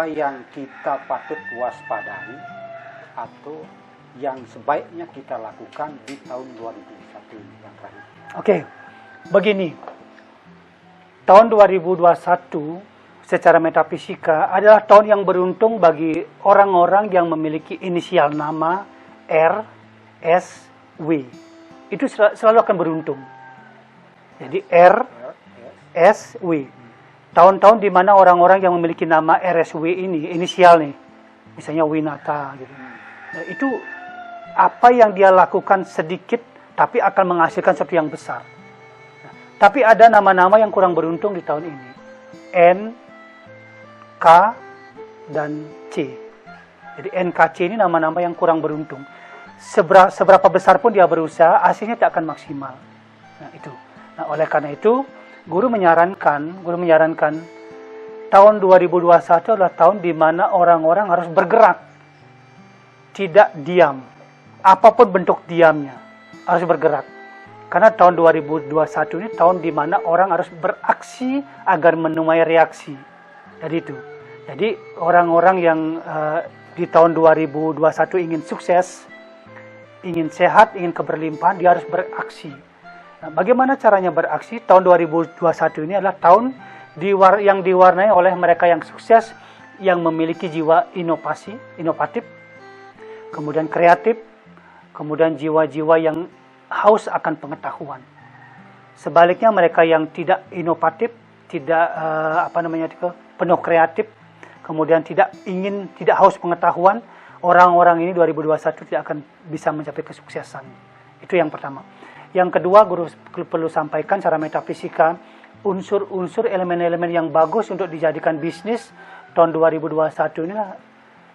apa yang kita patut waspadai atau yang sebaiknya kita lakukan di tahun 2021 yang terakhir? Oke, begini. Tahun 2021 secara metafisika adalah tahun yang beruntung bagi orang-orang yang memiliki inisial nama R, S, W. Itu selalu akan beruntung. Jadi R, S, W. Tahun-tahun di mana orang-orang yang memiliki nama RSW ini, inisial nih, misalnya Winata gitu. Nah, itu apa yang dia lakukan sedikit tapi akan menghasilkan sesuatu yang besar. Nah, tapi ada nama-nama yang kurang beruntung di tahun ini. N, K, dan C. Jadi NKC ini nama-nama yang kurang beruntung. Seberapa besar pun dia berusaha, hasilnya tidak akan maksimal. Nah, itu. Nah, oleh karena itu, Guru menyarankan tahun 2021 adalah tahun di mana orang-orang harus bergerak. Tidak diam. Apapun bentuk diamnya, harus bergerak. Karena tahun 2021 ini tahun di mana orang harus beraksi agar menuai reaksi. Jadi itu. Jadi orang-orang yang di tahun 2021 ingin sukses, ingin sehat, ingin keberlimpahan, dia harus beraksi. Nah, bagaimana caranya beraksi? Tahun 2021 ini adalah tahun yang diwarnai oleh mereka yang sukses, yang memiliki jiwa inovatif, kemudian kreatif, kemudian jiwa-jiwa yang haus akan pengetahuan. Sebaliknya mereka yang tidak inovatif, tidak penuh kreatif, kemudian tidak haus pengetahuan, orang-orang ini 2021 tidak akan bisa mencapai kesuksesan. Itu yang pertama. Yang kedua, Guru perlu sampaikan secara metafisika, unsur-unsur elemen-elemen yang bagus untuk dijadikan bisnis tahun 2021 ini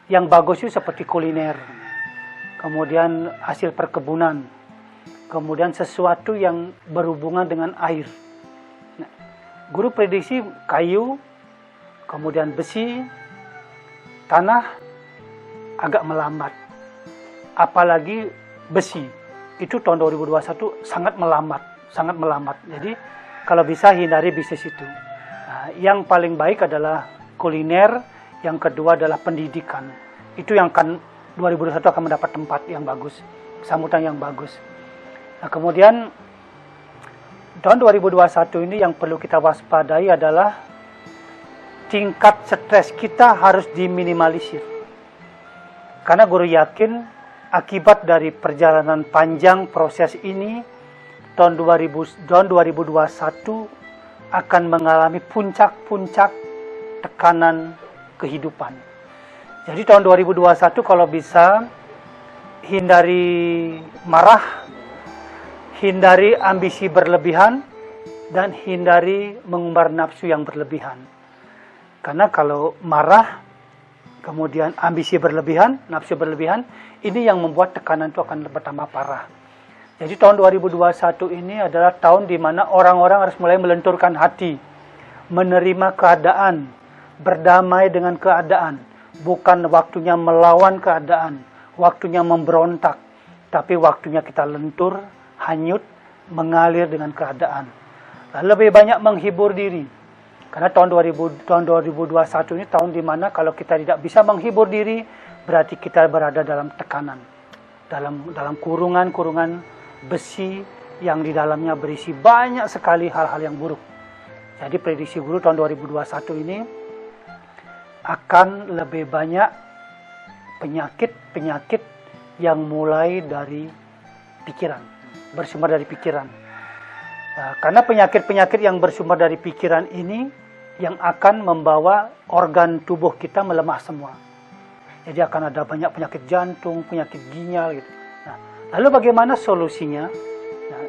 yang bagus itu seperti kuliner, kemudian hasil perkebunan, kemudian sesuatu yang berhubungan dengan air. Nah, Guru prediksi kayu, kemudian besi, tanah agak melambat. Apalagi besi. Itu tahun 2021 sangat melambat. Jadi kalau bisa hindari bisnis itu. Nah, yang paling baik adalah kuliner, yang kedua adalah pendidikan. Itu yang 2021 akan mendapat tempat yang bagus, sambutan yang bagus. Nah, kemudian tahun 2021 ini yang perlu kita waspadai adalah tingkat stres kita harus diminimalisir. Karena Guru yakin akibat dari perjalanan panjang proses ini, tahun 2021 akan mengalami puncak-puncak tekanan kehidupan. Jadi tahun 2021 kalau bisa hindari marah, hindari ambisi berlebihan, dan hindari mengumbar nafsu yang berlebihan. Karena kalau marah, kemudian ambisi berlebihan, nafsu berlebihan, ini yang membuat tekanan itu akan bertambah parah. Jadi tahun 2021 ini adalah tahun di mana orang-orang harus mulai melenturkan hati, menerima keadaan, berdamai dengan keadaan. Bukan waktunya melawan keadaan, waktunya memberontak, tapi waktunya kita lentur, hanyut, mengalir dengan keadaan. Lebih banyak menghibur diri. Karena tahun 2021 ini tahun di mana kalau kita tidak bisa menghibur diri, berarti kita berada dalam tekanan. Dalam kurungan-kurungan besi yang di dalamnya berisi banyak sekali hal-hal yang buruk. Jadi prediksi Guru tahun 2021 ini akan lebih banyak penyakit-penyakit yang mulai dari pikiran, bersumber dari pikiran. Nah, karena penyakit-penyakit yang bersumber dari pikiran ini yang akan membawa organ tubuh kita melemah semua. Jadi akan ada banyak penyakit jantung, penyakit ginjal gitu. Nah, lalu bagaimana solusinya? Nah,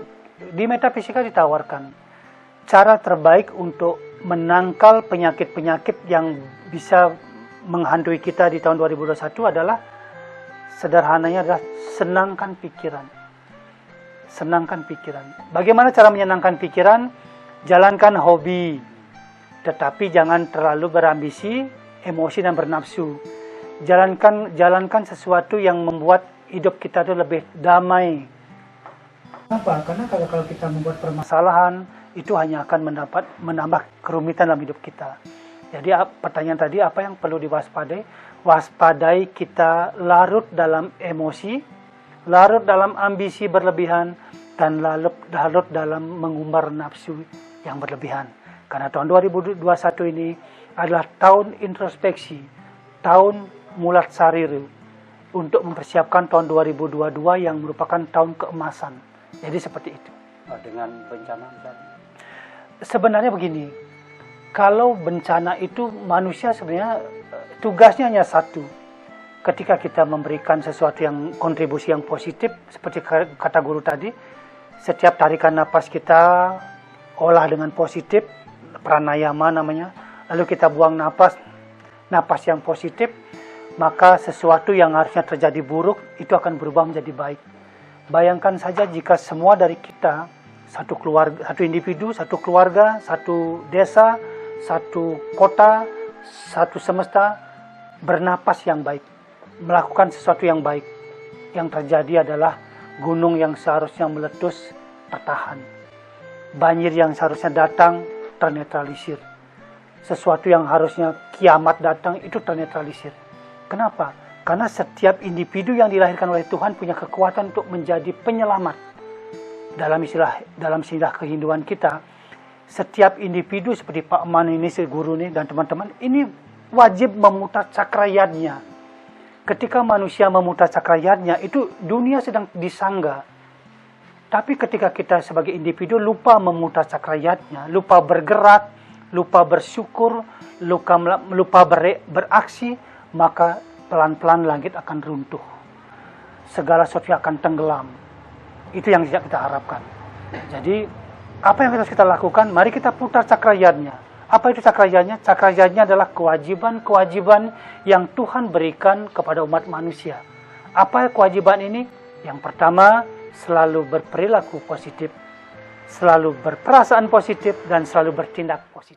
di metafisika ditawarkan cara terbaik untuk menangkal penyakit-penyakit yang bisa menghantui kita di tahun 2021 adalah sederhananya adalah senangkan pikiran. Senangkan pikiran. Bagaimana cara menyenangkan pikiran? Jalankan hobi, tetapi jangan terlalu berambisi, emosi dan bernafsu. Jalankan sesuatu yang membuat hidup kita itu lebih damai. Kenapa? Karena kalau kita membuat permasalahan, itu hanya akan menambah kerumitan dalam hidup kita. Jadi pertanyaan tadi, apa yang perlu diwaspadai? Waspadai kita larut dalam emosi, larut dalam ambisi berlebihan, dan larut dalam mengumbar nafsu yang berlebihan. Karena tahun 2021 ini adalah tahun introspeksi, tahun mulat sariru, untuk mempersiapkan tahun 2022 yang merupakan tahun keemasan. Jadi seperti itu. Dengan bencana misalnya? Sebenarnya begini, kalau bencana itu manusia sebenarnya tugasnya hanya satu. Ketika kita memberikan sesuatu yang kontribusi yang positif, seperti kata guru tadi, setiap tarikan napas kita olah dengan positif, pranayama namanya, lalu kita buang napas yang positif, maka sesuatu yang harusnya terjadi buruk itu akan berubah menjadi baik. Bayangkan saja jika semua dari kita, satu keluarga, satu individu, satu keluarga, satu desa, satu kota, satu semesta bernapas yang baik, melakukan sesuatu yang baik. Yang terjadi adalah gunung yang seharusnya meletus tertahan, banjir yang seharusnya datang ternetralisir, sesuatu yang harusnya kiamat datang itu ternetralisir. Kenapa? Karena setiap individu yang dilahirkan oleh Tuhan punya kekuatan untuk menjadi penyelamat. Dalam istilah kehinduan kita, setiap individu seperti Pak Man ini, si guru ini, dan teman-teman, ini wajib memutar cakrayadnya. Ketika manusia memutar cakrayadnya, itu dunia sedang disangga. Tapi ketika kita sebagai individu lupa memutar cakrayadnya, lupa bergerak, lupa bersyukur, lupa beraksi, maka pelan-pelan langit akan runtuh. Segala sesuatu akan tenggelam. Itu yang tidak kita harapkan. Jadi, apa yang harus kita lakukan? Mari kita putar cakrayadnya. Apa itu cakrayadnya? Cakrayadnya adalah kewajiban-kewajiban yang Tuhan berikan kepada umat manusia. Apa kewajiban ini? Yang pertama, selalu berperilaku positif, selalu berperasaan positif, dan selalu bertindak positif.